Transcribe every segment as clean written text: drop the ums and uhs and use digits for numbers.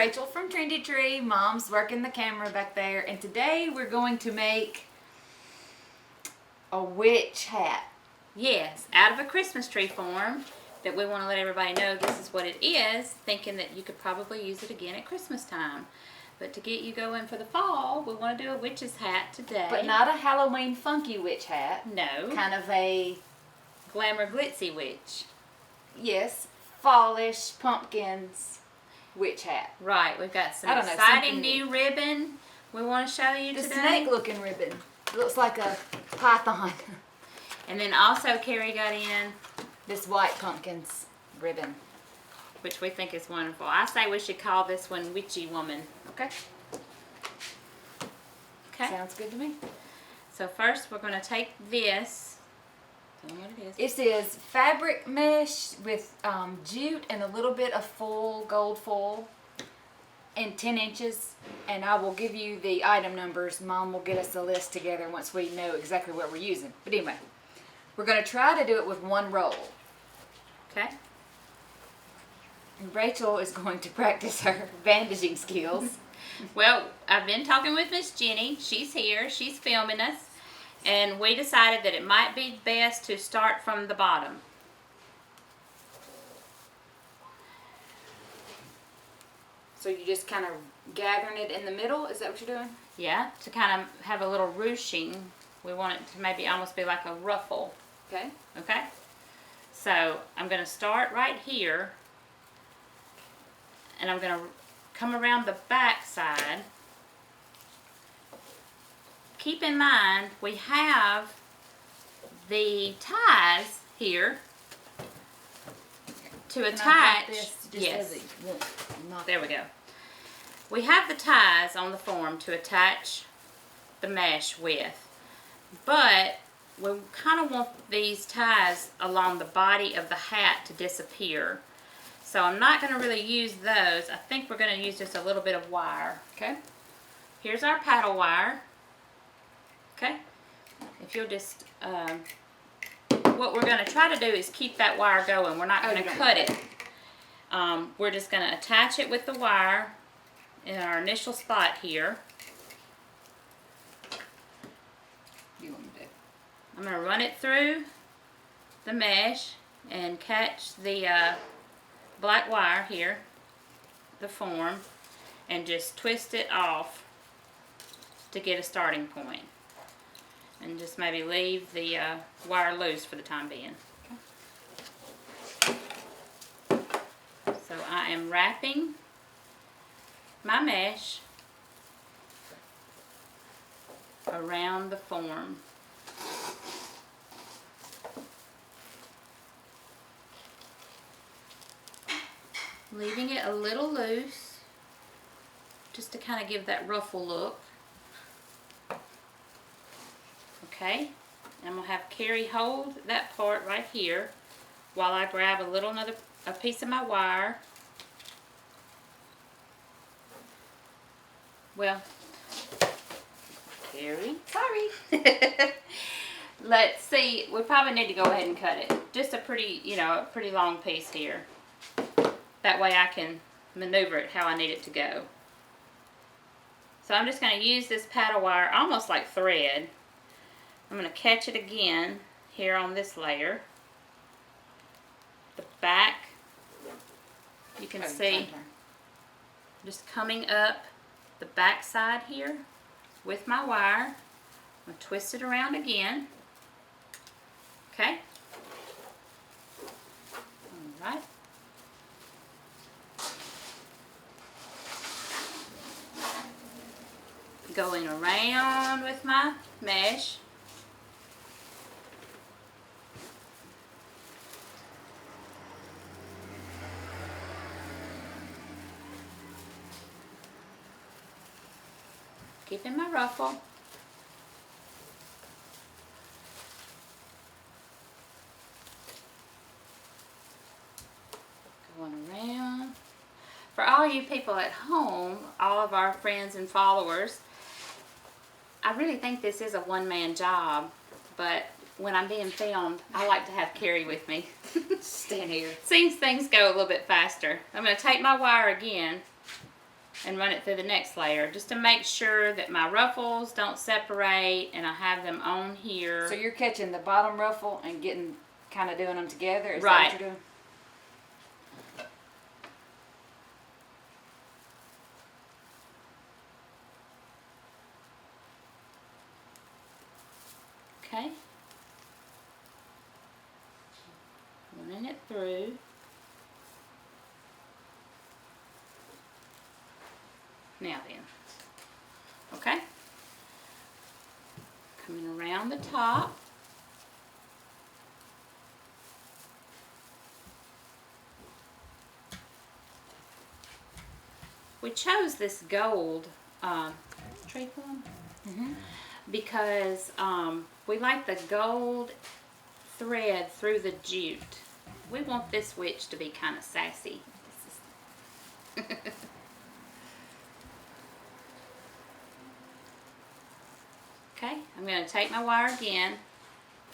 Rachel from Trendy Tree. Mom's working the camera back there, and today we're going to make a witch hat. Yes, out of a Christmas tree form that we want to let everybody know this is what it is, thinking that you could probably use it again at Christmas time. But to get you going for the fall, we want to do a witch's hat today. But not a Halloween funky witch hat. No. Kind of a... glamour glitzy witch. Yes, fallish pumpkins witch hat. Right, we've got some I don't know, exciting something new ribbon we want to show you The today. snake looking ribbon. It looks like a python. And then also Carrie got in, This white pumpkins ribbon. which we think is wonderful. I say we should call this one Witchy Woman. Okay. Okay. Sounds good to me. So first we're going to take this. Tell me what it is. It is fabric mesh with jute and a little bit of full gold foil and 10 inches. And I will give you the item numbers. Mom will get us a list together once we know exactly what we're using. But anyway, we're going to try to do it with one roll. Okay. And Rachel is going to practice her bandaging skills. Well, I've been talking with Miss Jenny. She's here. She's filming us. And we decided that it might be best to start from the bottom. So you just kind of gathering it in the middle? Is that what you're doing? Yeah, to kind of have a little ruching. We want it to maybe almost be like a ruffle. Okay. Okay? So I'm going to start right here. And I'm going to come around the back side. Keep in mind, we have the ties here to attach. Yes, there we go. We have the ties on the form to attach the mesh with, but we kind of want these ties along the body of the hat to disappear. So I'm not going to really use those. I think we're going to use just a little bit of wire. Okay. Here's our paddle wire. Okay, if you'll just, what we're going to try to do is keep that wire going. We're not going to cut it. We're just going to attach it with the wire in our initial spot here. You want me to? I'm going to run it through the mesh and catch the black wire here, the form, and just twist it off to get a starting point. And just maybe leave the wire loose for the time being. Okay. So I am wrapping my mesh around the form. Leaving it a little loose just to kind of give that ruffle look. Okay, I'm going to have Carrie hold that part right here while I grab a piece of my wire. Well, Carrie, sorry. Let's see, we probably need to go ahead and cut it. Just a pretty long piece here. That way I can maneuver it how I need it to go. So I'm just going to use this paddle wire almost like thread. I'm going to catch it again here on this layer. The back, you can see just coming up the back side here with my wire. I'm going to twist it around again. Okay. All right. Going around with my mesh. Keeping my ruffle. Going around. For all you people at home, all of our friends and followers, I really think this is a one-man job, but when I'm being filmed, I like to have Carrie with me. Stand here. Seems things go a little bit faster. I'm going to take my wire again and run it through the next layer just to make sure that my ruffles don't separate and I have them on here. So you're catching the bottom ruffle and getting, kind of doing them together? Is Right. that what you're doing? Okay. Running it through. Now then. Okay. Coming around the top. We chose this gold tree form because we like the gold thread through the jute. We want this witch to be kind of sassy. Okay, I'm going to take my wire again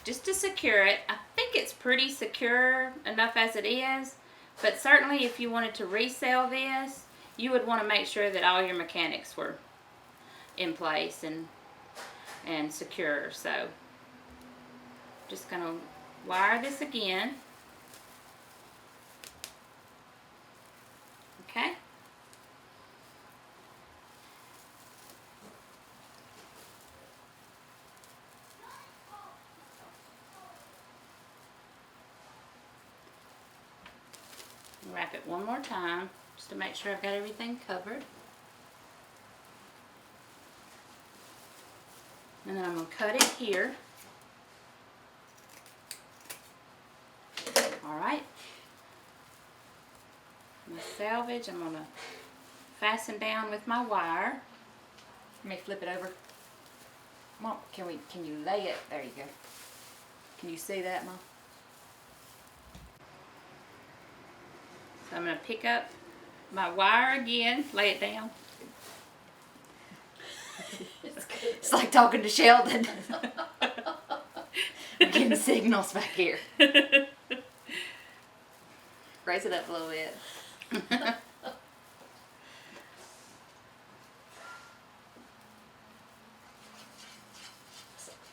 just to secure it. I think it's pretty secure enough as it is, but certainly if you wanted to resell this, you would want to make sure that all your mechanics were in place and secure. So just going to wire this again. Okay. Wrap it one more time just to make sure I've got everything covered. And then I'm going to cut it here. Alright. My selvage, I'm going to fasten down with my wire. Let me flip it over. Mom, can you lay it? There you go. Can you see that, Mom? So I'm going to pick up my wire again, lay it down. It's like talking to Sheldon. We're getting signals back here. Raise it up a little bit.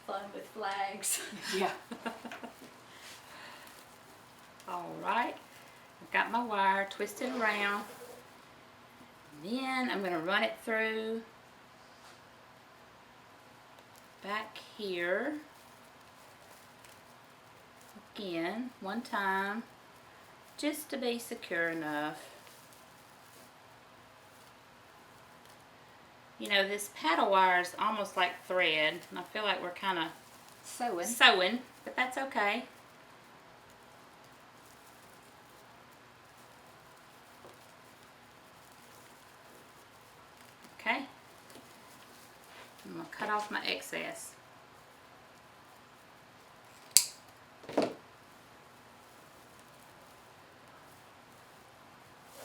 Fun with flags. Yeah. Alright. I've got my wire twisted around. Then I'm going to run it through back here. Again, one time, just to be secure enough. You know, this paddle wire is almost like thread, and I feel like we're kind of sewing, but that's okay. Okay. I'm going to cut off my excess.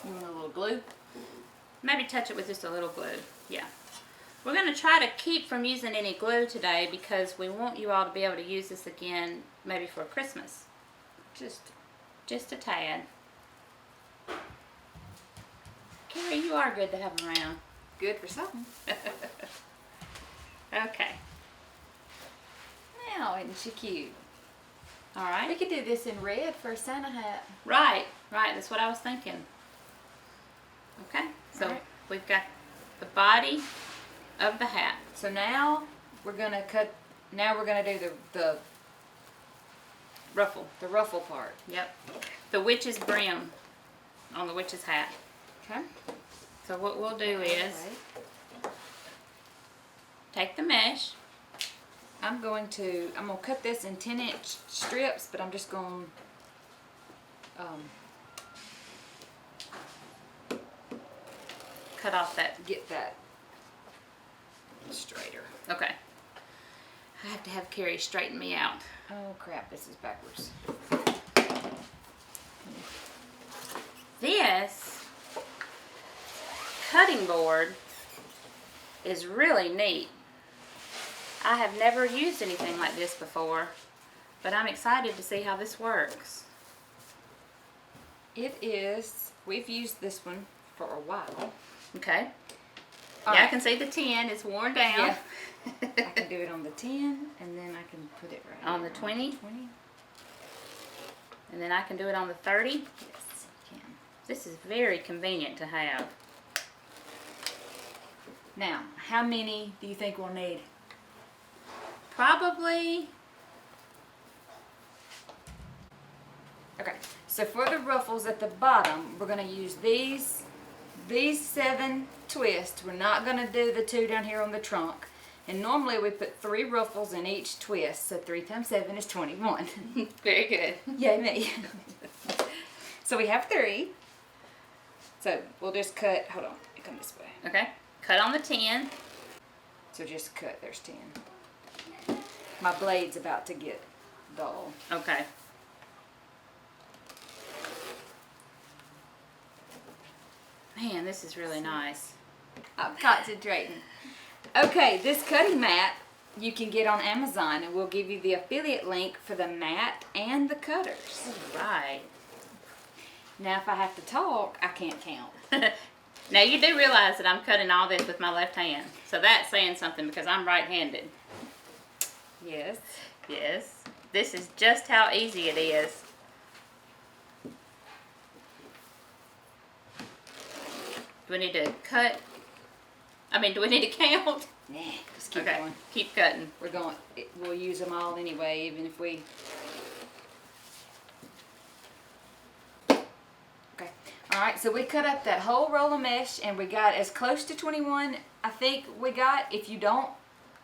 You want a little glue? Maybe touch it with just a little glue. Yeah. We're going to try to keep from using any glue today because we want you all to be able to use this again maybe for Christmas. Just a tad. Carrie, you are good to have around. Good for something. Okay. Now, isn't she cute? All right. We could do this in red for a Santa hat. Right. That's what I was thinking. Okay. So All right. we've got the body of the hat. So now we're gonna cut. Now we're gonna do the ruffle part. Yep. The witch's brim on the witch's hat. Okay. So what we'll do is take the mesh. I'm gonna cut this in 10-inch strips, but I'm just gonna Cut off that. get that straighter. Okay. I have to have Carrie straighten me out. Oh crap, this is backwards. This cutting board is really neat. I have never used anything like this before, but I'm excited to see how this works. We've used this one for a while. Okay. All Yeah, I right. can see the 10 is worn down. Yeah. I can do it on the 10, and then I can put it right On here the 20? 20. And then I can do it on the 30. Yes, you can. This is very convenient to have. Now, how many do you think we'll need? Probably, Okay, so for the ruffles at the bottom, we're going to use these 7 twists. We're not going to do the 2 down here on the trunk. And normally we put 3 ruffles in each twist, so 3 times 7 is 21. very good. Yay me. So we have 3. So we'll just cut, hold on, come this way. Okay, cut on the 10. So just cut, there's 10. My blade's about to get dull. Okay. Man, this is really nice. I'm concentrating. Okay, this cutting mat you can get on Amazon, and we'll give you the affiliate link for the mat and the cutters. Right. Now if I have to talk, I can't count. Now you do realize that I'm cutting all this with my left hand. So that's saying something because I'm right-handed. Yes. Yes. This is just how easy it is. Do we need to cut? Do we need to count? Nah, just keep Okay, going. keep cutting. We'll use them all anyway, even if we... Okay. Alright, so we cut up that whole roll of mesh, and we got as close to 21, I think we got. If you don't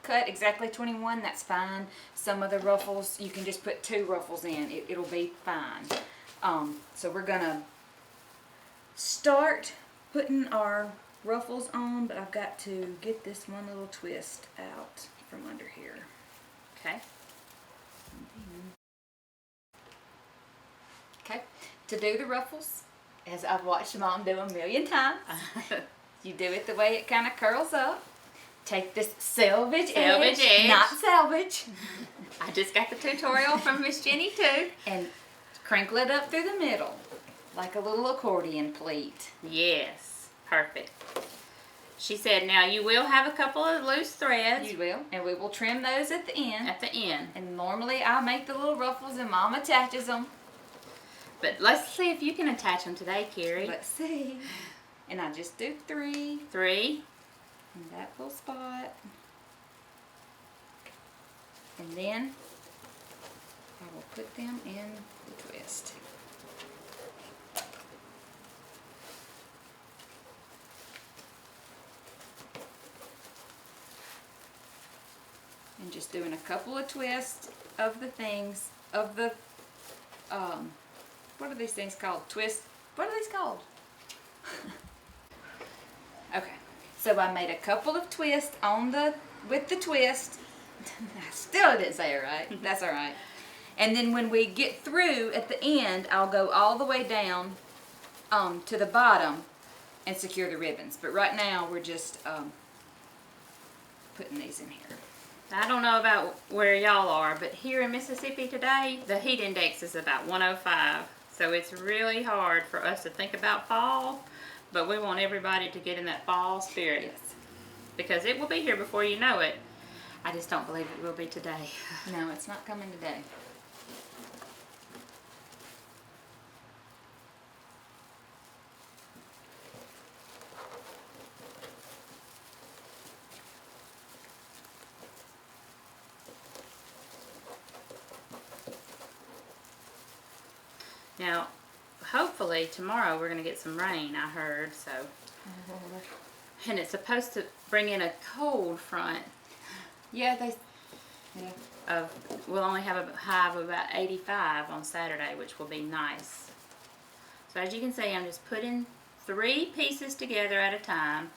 cut exactly 21, that's fine. Some of the ruffles, you can just put 2 ruffles in. It'll be fine. So we're gonna start putting our ruffles on, but I've got to get this one little twist out from under here. Okay. Okay, to do the ruffles, as I've watched Mom do a million times, you do it the way it kind of curls up. Take this selvage edge, not salvage, I just got the tutorial from Miss Jenny too. and crinkle it up through the middle, like a little accordion pleat. Yes, perfect. She said, now you will have a couple of loose threads You will, and we will trim those at the end. at the end. And normally I make the little ruffles and Mom attaches them. But let's see if you can attach them today, Carrie. Let's see. And I just do 3 3. in that little spot. And then I will put them in the twist. And just doing a couple of twists of the things, of the, what are these things called? Twist, what are these called? Okay, so I made a couple of twists on with the twist. I still didn't say it right, that's all right. And then when we get through at the end, I'll go all the way down to the bottom and secure the ribbons. But right now we're just putting these in here. I don't know about where y'all are, but here in Mississippi today, the heat index is about 105. So it's really hard for us to think about fall, but we want everybody to get in that fall spirit. Yes. Because it will be here before you know it. I just don't believe it will be today. No, it's not coming today. Now, hopefully tomorrow we're going to get some rain, I heard, so. And it's supposed to bring in a cold front. Yeah, We'll only have a high of about 85 on Saturday, which will be nice. So as you can see, I'm just putting 3 pieces together at a time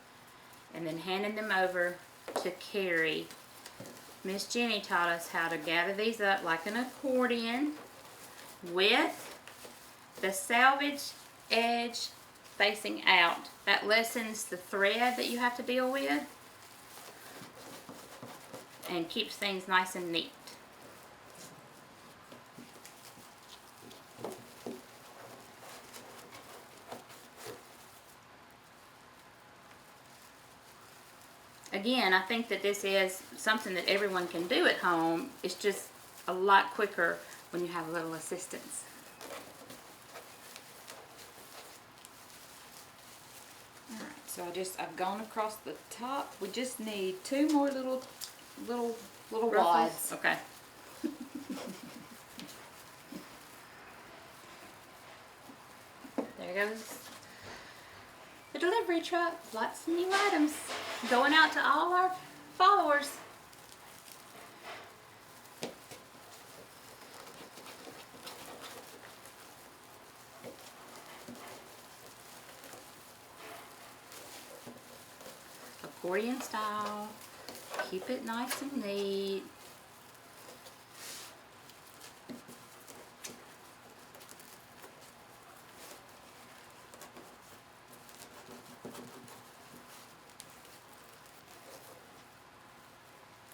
and then handing them over to Carrie. Miss Jenny taught us how to gather these up like an accordion with the selvage edge facing out. That lessens the thread that you have to deal with and keeps things nice and neat. again, I think that this is something that everyone can do at home. It's just a lot quicker when you have a little assistance. Alright, so I've gone across the top. We just need 2 more little Ruffles? wads. Okay. There goes the delivery truck. Lots of new items going out to all our followers. Accordion style. Keep it nice and neat.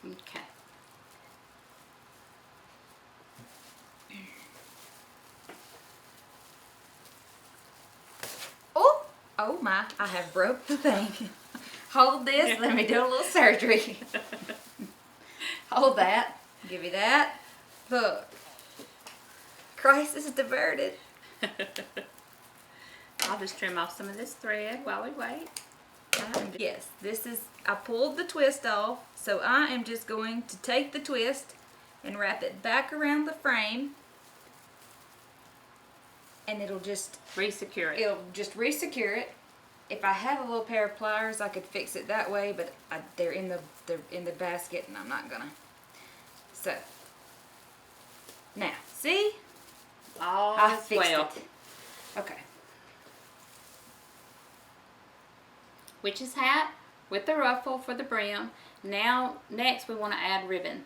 Okay. Oh my, I have broke the thing. Hold this, let me do a little surgery. Hold that, give me that. Look. Crisis diverted. I'll just trim off some of this thread while we wait. Yes, I pulled the twist off, so I am just going to take the twist and wrap it back around the frame, and it'll just Re-secure it. re-secure it. If I had a little pair of pliers, I could fix it that way, but they're in the basket, and I'm not gonna. So now, see, All I is fixed well. it. Okay. Witch's hat with the ruffle for the brim. Now, next we want to add ribbon.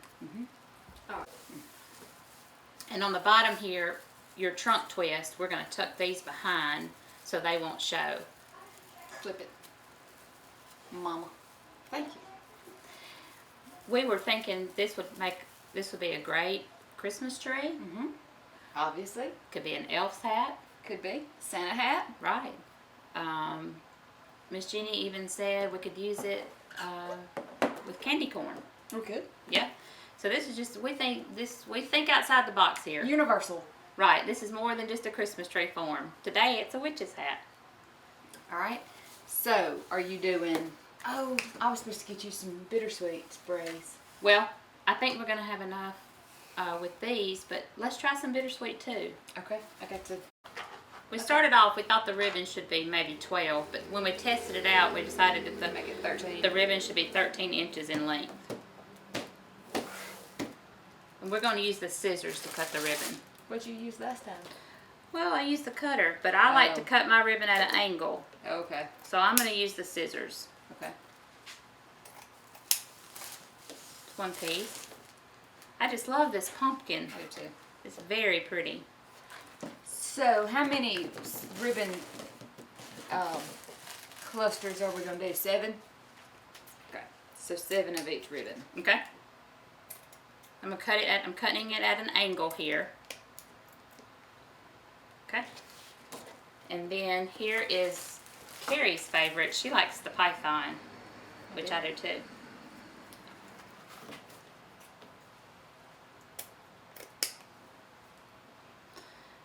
And on the bottom here, your trunk twist, we're going to tuck these behind so they won't show. Flip it, Mama. Thank you. We were thinking this would be a great Christmas tree. Obviously, Could be an elf's hat. could be Santa hat. Right. Miss Jenny even said we could use it with candy corn. We could. Yeah. So this is just we think outside the box here. Universal. Right. This is more than just a Christmas tree form. Today it's a witch's hat. All right. So, are you doing? Oh, I was supposed to get you some bittersweet sprays. Well, I think we're gonna have enough with these, but let's try some bittersweet too. Okay, I got to. We started off, we thought the ribbon should be maybe 12, but when we tested it out, we decided that Make it 13. the ribbon should be 13 inches in length. And we're going to use the scissors to cut the ribbon. What'd you use last time? Well, I used the cutter, but I like to Oh. cut my ribbon at an angle. Okay. So I'm going to use the scissors. Okay. It's one piece. I just love this pumpkin. I do too. It's very pretty. So, how many ribbon clusters are we gonna do? 7. Okay. So 7 of each ribbon. Okay? I'm cutting it at an angle here. Okay? And then here is Carrie's favorite. She likes the python, which I do too.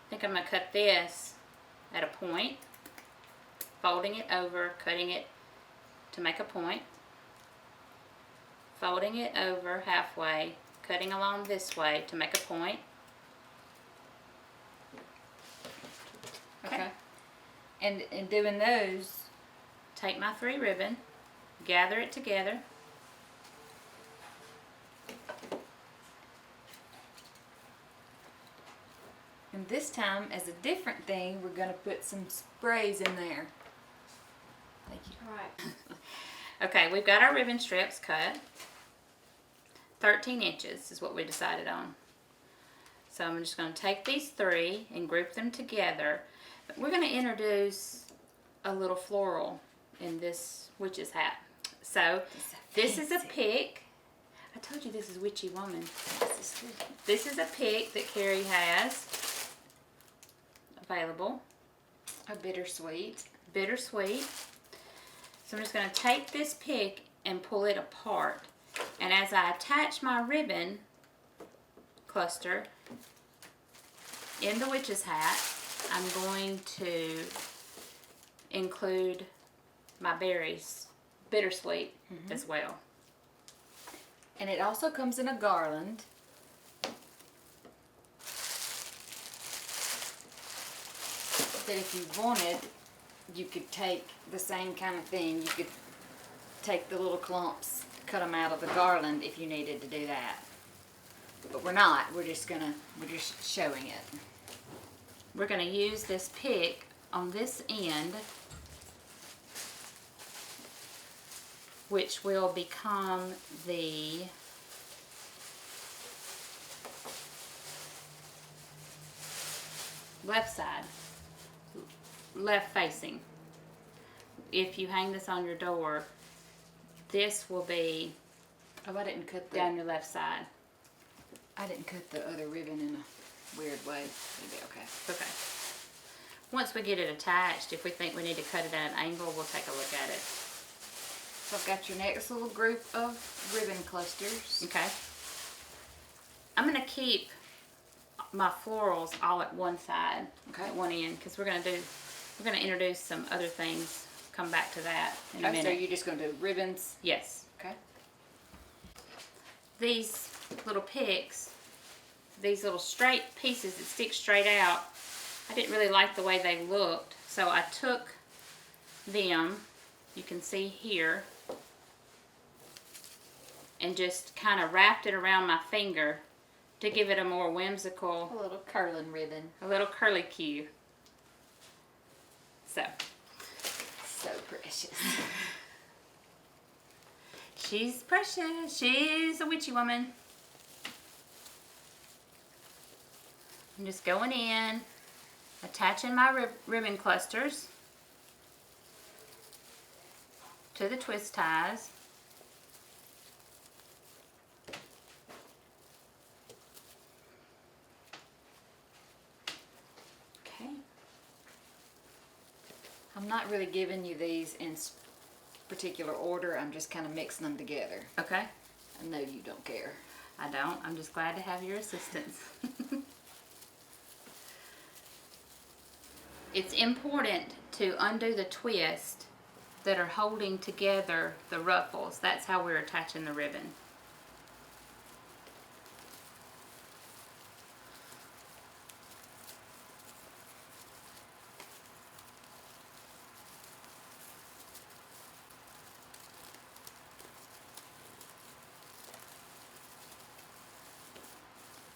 I think I'm going to cut this at a point, folding it over, cutting it to make a point, folding it over halfway, cutting along this way to make a point. Okay. And in doing those, Take my 3 ribbon, gather it together, and this time, as a different thing, we're gonna put some sprays in there. Thank you. Right. Okay, we've got our ribbon strips cut. 13 inches is what we decided on. So I'm just going to take these 3 and group them together. We're going to introduce a little floral in this witch's hat. So this is a pick. I told you this is Witchy Woman. This is a pick that Carrie has available. A bittersweet. Bittersweet. So I'm just going to take this pick and pull it apart. And as I attach my ribbon cluster in the witch's hat, I'm going to include my berries, bittersweet, as well. And it also comes in a garland. That if you wanted, you could take the same kind of thing. You could take the little clumps, cut them out of the garland if you needed to do that. But we're not. We're just showing it. We're gonna use this pick on this end, which will become the left side, left facing. If you hang this on your door, this will be Oh, I didn't cut down your left side. I didn't cut the other ribbon in a weird way. Maybe okay. Okay. Once we get it attached, if we think we need to cut it at an angle, we'll take a look at it. So I've got your next little group of ribbon clusters. Okay. I'm gonna keep my florals all at one side, Okay. at one end, because we're gonna introduce some other things. Come back to that in a Okay, so minute. you're just going to do ribbons. Yes. Okay. These little picks, these little straight pieces that stick straight out, I didn't really like the way they looked, so I took them, you can see here, and just kind of wrapped it around my finger to give it a more whimsical, A little curling ribbon. a little curly cue. So, So precious. she's precious. She's a witchy woman. I'm just going in, attaching my ribbon clusters to the twist ties. Okay. I'm not really giving you these in particular order. I'm just kind of mixing them together. Okay. I know you don't care. I don't. I'm just glad to have your assistance. It's important to undo the twist that are holding together the ruffles. That's how we're attaching the ribbon.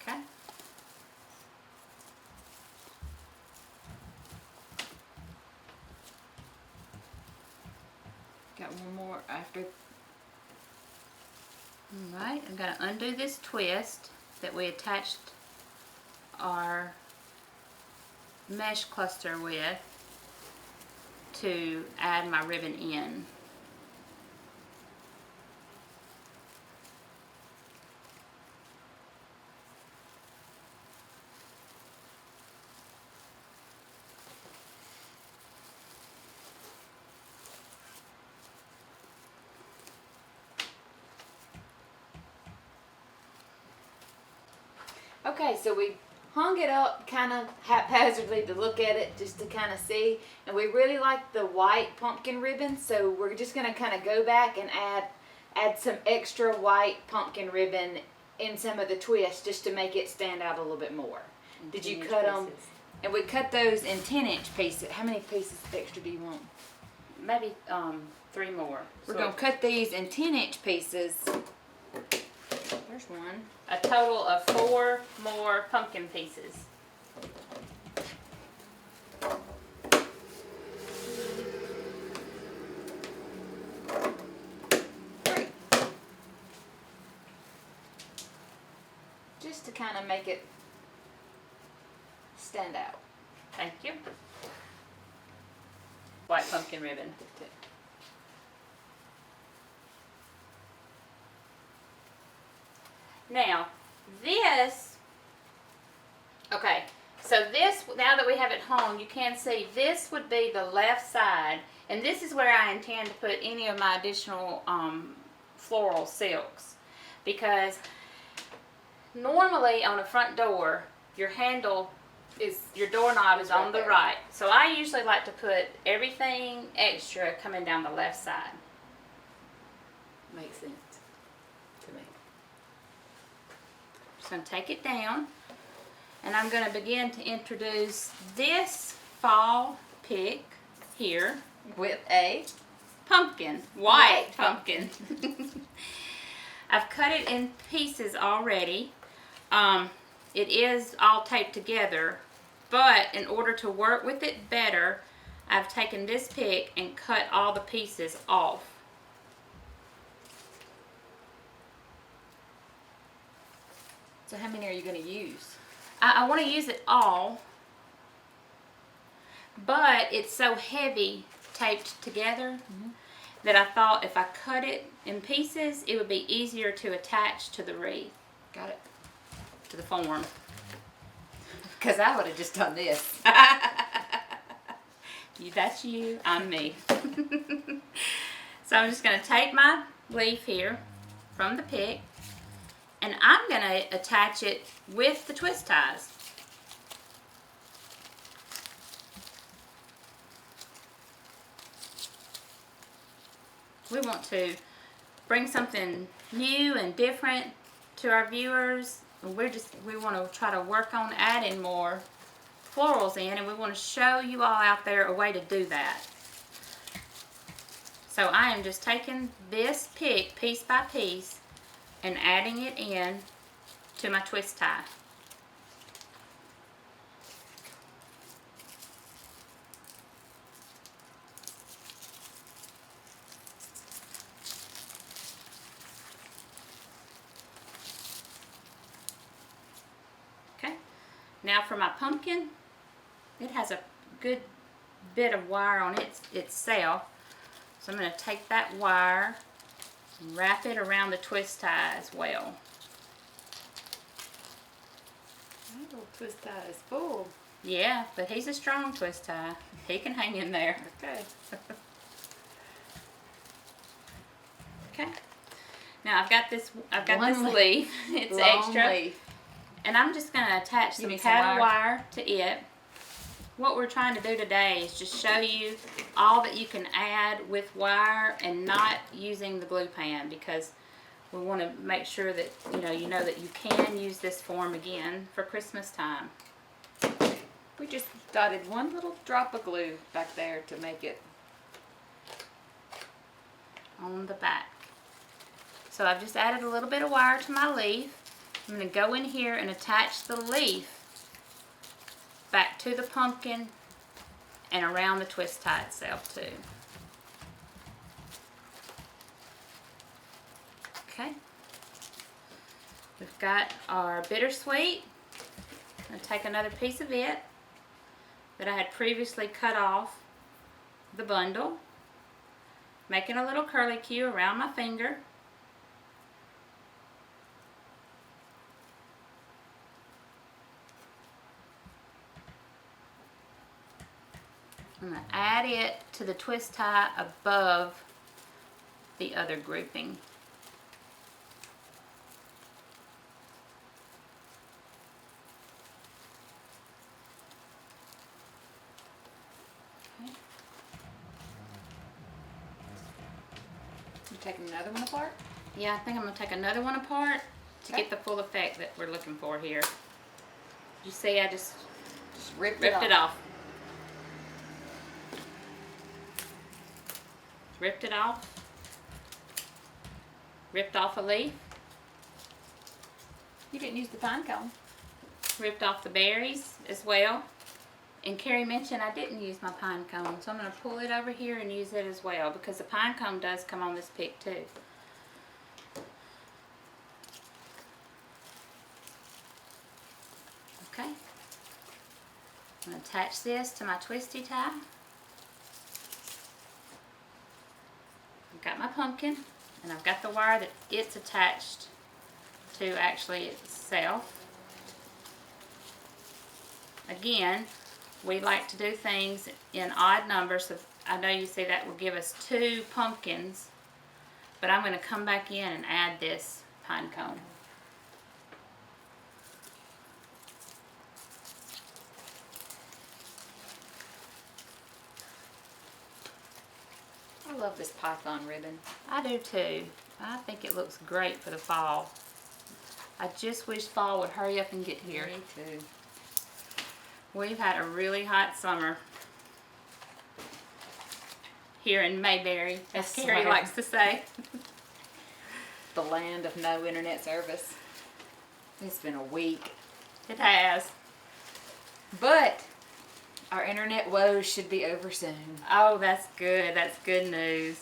Okay. Got one more after. Alright, I'm going to undo this twist that we attached our mesh cluster with to add my ribbon in. Okay, so we hung it up kind of haphazardly to look at it, just to kind of see. And we really like the white pumpkin ribbon, so we're just going to kind of go back and add some extra white pumpkin ribbon in some of the twists just to make it stand out a little bit more. Did you cut them? And we cut those in 10-inch pieces. How many pieces extra do you want? Maybe 3 more. We're going to cut these in 10-inch pieces. There's one. A total of 4 more pumpkin pieces. Just to kind of make it stand out. Thank you. White pumpkin ribbon. Now, this, okay, So this, now that we have it hung, you can see this would be the left side, and this is where I intend to put any of my additional floral silks, because normally on a front door, your handle is, your doorknob is on the right. So I usually like to put everything extra coming down the left side. Makes sense to me. Just going to take it down, and I'm going to begin to introduce this fall pick here With a pumpkin, white pumpkin. I've cut it in pieces already. It is all taped together, but in order to work with it better, I've taken this pick and cut all the pieces off. So how many are you going to use? I want to use it all, but it's so heavy taped together that I thought if I cut it in pieces, it would be easier to attach to the wreath. Got it. To the form. Because I would have just done this. That's you, I'm me. So I'm just going to take my leaf here from the pick, and I'm going to attach it with the twist ties. We want to bring something new and different to our viewers. We want to try to work on adding more florals in, and we want to show you all out there a way to do that. So I am just taking this pick piece by piece and adding it in to my twist tie. Okay, now for my pumpkin, it has a good bit of wire on it itself. So I'm going to take that wire and wrap it around the twist tie as well. That little twist tie is full. Yeah, but he's a strong twist tie. He can hang in there. Okay. Okay. Now I've got this One leaf. It's Long extra. leaf. And I'm just going to attach some paddle wire to it. What we're trying to do today is just show you all that you can add with wire and not using the glue pan, because we want to make sure that you know that you can use this form again for Christmas time. We just dotted one little drop of glue back there to make it On the back. So I've just added a little bit of wire to my leaf. I'm going to go in here and attach the leaf back to the pumpkin and around the twist tie itself too. Okay. We've got our bittersweet. I'm going to take another piece of it that I had previously cut off the bundle, making a little curlicue around my finger. I'm going to add it to the twist tie above the other grouping. Okay. You taking another one apart? Yeah, I think I'm going to take another one apart to Okay. get the full effect that we're looking for here. You see, I just ripped ripped it off. Ripped it off. Ripped off a leaf. You didn't use the pine cone. Ripped off the berries as well. And Carrie mentioned I didn't use my pine cone, so I'm going to pull it over here and use it as well, because the pine cone does come on this pick too. Okay. I'm going to attach this to my twisty tie. I've got my pumpkin, and I've got the wire that it's attached to actually itself. Again, we like to do things in odd numbers. So I know you see that will give us 2 pumpkins, but I'm going to come back in and add this pine cone. I love this python ribbon. I do too. I think it looks great for the fall. I just wish fall would hurry up and get here. Me too. We've had a really hot summer here in Mayberry, as I Carrie swear. likes to say. The land of no internet service. It's been a week. It has. But our internet woes should be over soon. Oh, that's good. That's good news.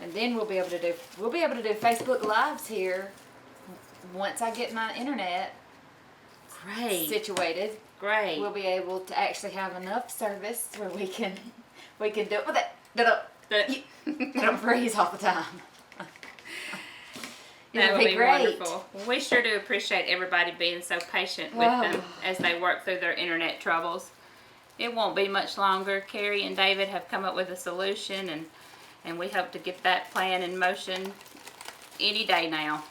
And then we'll be able to do Facebook Lives here once I get my internet Great. situated. Great. We'll be able to actually have enough service where we can do it with it. Don't freeze all the time. That It'll would be great. wonderful. We sure do appreciate everybody being so patient with them as they work through their internet troubles. It won't be much longer. Carrie and David have come up with a solution, and we hope to get that plan in motion any day now.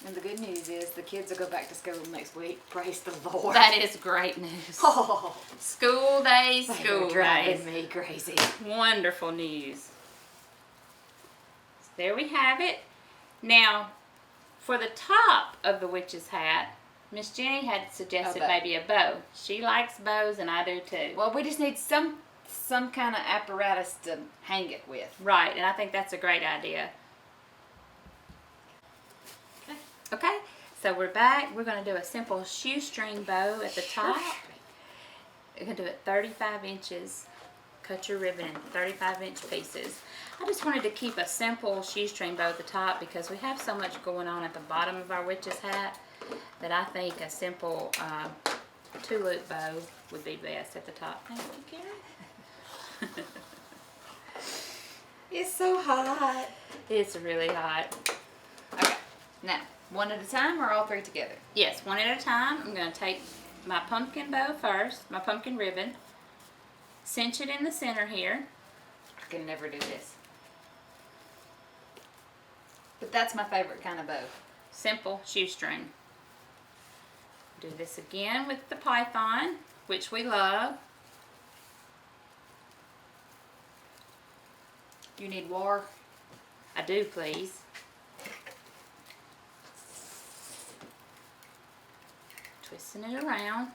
And the good news is the kids will go back to school next week. Praise the Lord. That is great news. Oh, School days, they school were driving days. me crazy. Wonderful news. So there we have it. Now, for the top of the witch's hat, Miss Jenny had suggested A bow. maybe a bow. She likes bows, and I do too. Well, we just need some kind of apparatus to hang it with. Right, and I think that's a great idea. Okay, so we're back. We're going to do a simple shoestring bow at the top. We're going to do it 35 inches. Cut your ribbon in 35-inch pieces. I just wanted to keep a simple shoestring bow at the top because we have so much going on at the bottom of our witch's hat that I think a simple 2-loop bow would be best at the top. Thank you, Carrie. It's so hot. It's really hot. Okay, now, one at a time or all three together? Yes, one at a time. I'm going to take my pumpkin bow first, my pumpkin ribbon, cinch it in the center here. I can never do this. But that's my favorite kind of bow. Simple shoestring. Do this again with the python, which we love. You need war. I do, please. Twisting it around.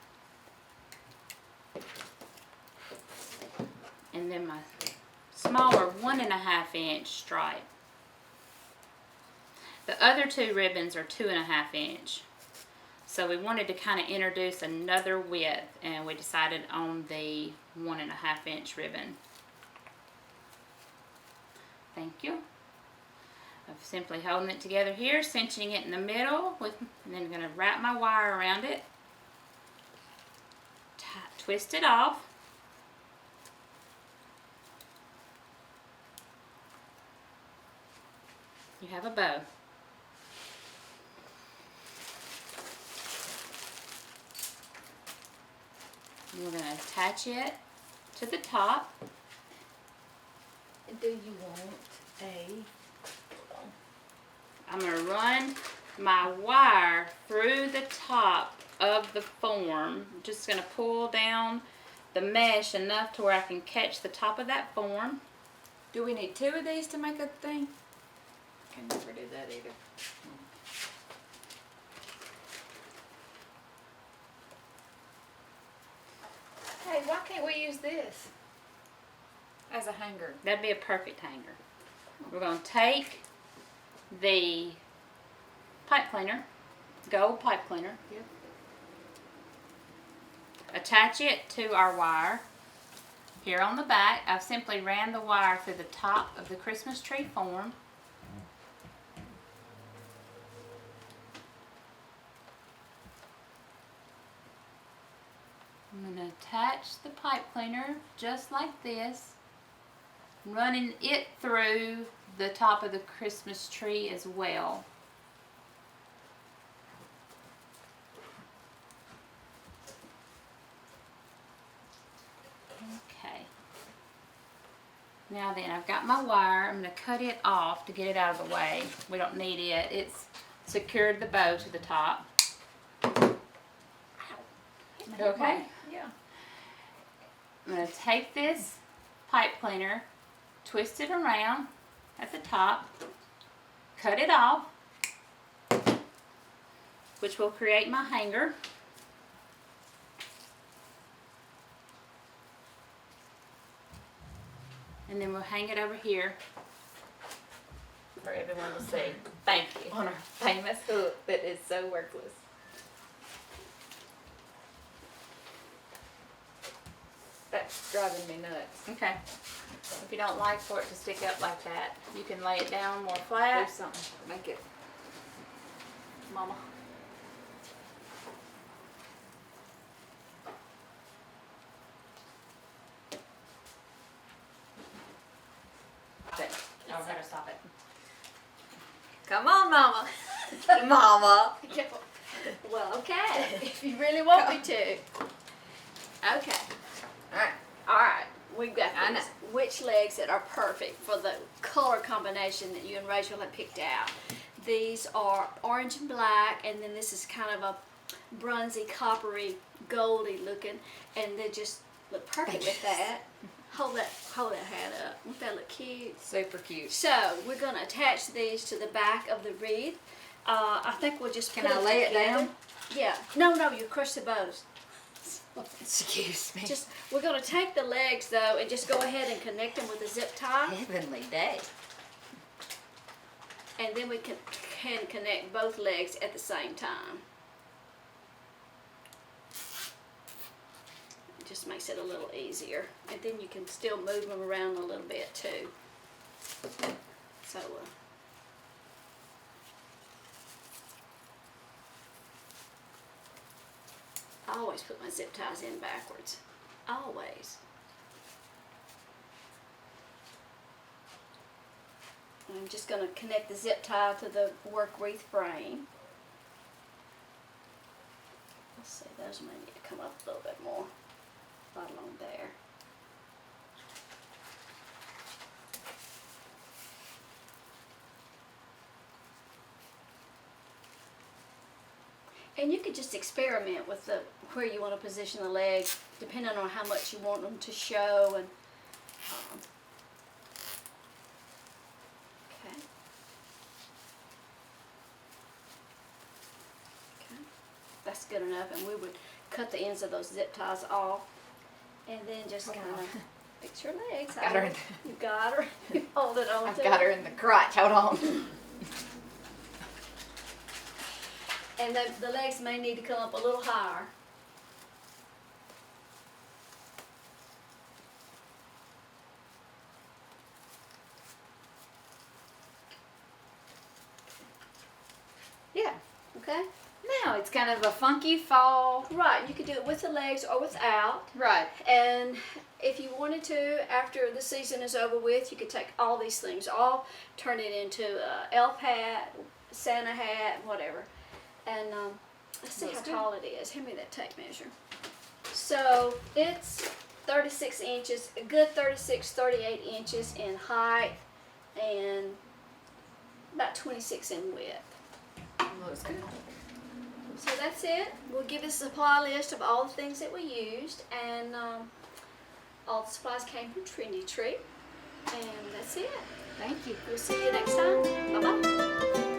And then my smaller 1.5-inch stripe. The other 2 ribbons are 2.5-inch. So we wanted to kind of introduce another width, and we decided on the 1.5-inch ribbon. Thank you. I'm simply holding it together here, cinching it in the middle, and then I'm going to wrap my wire around it, twist it off, you have a bow. And we're going to attach it to the top. Do you want I'm going to run my wire through the top of the form. I'm just going to pull down the mesh enough to where I can catch the top of that form. Do we need 2 of these to make a thing? I can never do that either. Hey, why can't we use this as a hanger? That'd be a perfect hanger. We're going to take the pipe cleaner, gold pipe cleaner, Yep. attach it to our wire. Here on the back, I've simply ran the wire through the top of the Christmas tree form. I'm going to attach the pipe cleaner just like this running it through the top of the Christmas tree as well. Okay. Now then, I've got my wire. I'm going to cut it off to get it out of the way. We don't need it. It's secured the bow to the top. Okay. Yeah. I'm going to take this pipe cleaner, twist it around at the top, cut it off, which will create my hanger. And then we'll hang it over here for everyone to see. Thank you. On our famous hook that is so worthless. That's driving me nuts. Okay. If you don't like for it to stick up like that, you can lay it down more Do flat. something to make it, Mama. Oh, I gotta stop it. Come on, Mama. Mama. Well, okay. If you really want me to. Okay. Alright. Alright. We've got I know. these witch legs that are perfect for the color combination that you and Rachel have picked out. These are orange and black, and then this is kind of a bronzy, coppery, goldy looking, and they just look perfect with that. Hold that hat up. Won't that look cute? Super cute. So we're going to attach these to the back of the wreath. I think we'll just Can put I them lay it together. down? Yeah. No, you crush the bows. Excuse me. Just we're going to take the legs though and just go ahead and connect them with a zip tie, Heavenly day. and then we can connect both legs at the same time. It just makes it a little easier, and then you can still move them around a little bit too. So. I always put my zip ties in backwards. Always. And I'm just going to connect the zip tie to the work wreath frame. Let's see, those may need to come up a little bit more. Right along there. And you could just experiment with where you want to position the legs, depending on how much you want them to show. And okay. Okay, that's good enough. And we would cut the ends of those zip ties off, and then just kind of fix your legs. Got her in You got her. You hold it on. I've to got it. her in the crotch. Hold on. And the legs may need to come up a little higher. Yeah. Okay? Now it's kind of a funky fall. Right, you could do it with the legs or without. Right. And if you wanted to, after the season is over with, you could take all these things off, turn it into an elf hat, Santa hat, whatever. And let's see Looks how good. tall it is. Hand me that tape measure. So it's 36 inches, a good 36, 38 inches in height, and about 26 in width. Looks good. So that's it. We'll give you a supply list of all the things that we used, and all the supplies came from Trendy Tree. And that's it. Thank you. We'll see you next time. Bye-bye.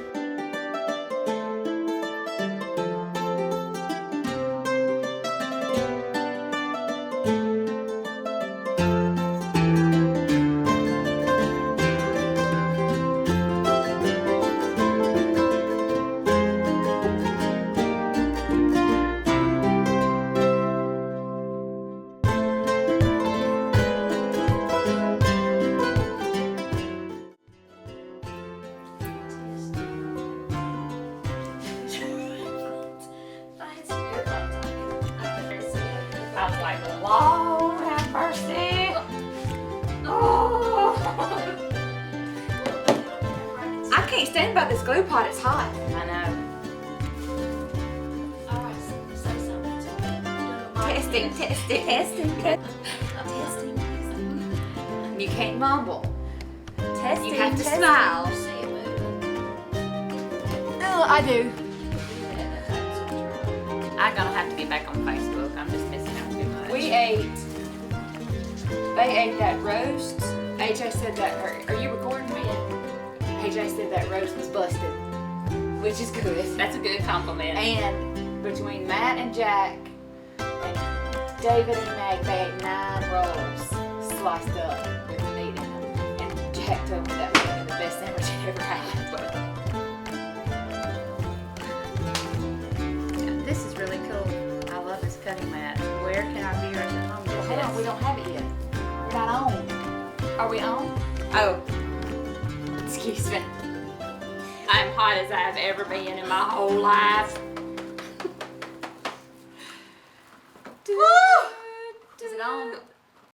I was like, Lord have mercy. Oh. stand by this glue pot. It's hot. I know. Alright, say something. Testing. You can't mumble. Testing. You have to testing. smile. See it moving. Oh, I do. I'm gonna have to get back on Facebook. I'm just missing out too much. They ate that roast. AJ said that, are you recording me? AJ said that roast was busted, which is good. That's a good compliment. And between Matt and Jack and David and Meg, they ate 9 rolls sliced up with meat in them. And Jack told me that was one of the best sandwich he'd ever had. This is really cool. I love this cutting mat. Where can our viewers at home get Hold on, we this? don't have it yet. We're not on. Are we on? Oh, Excuse me. I'm hot as I've ever been in my whole life.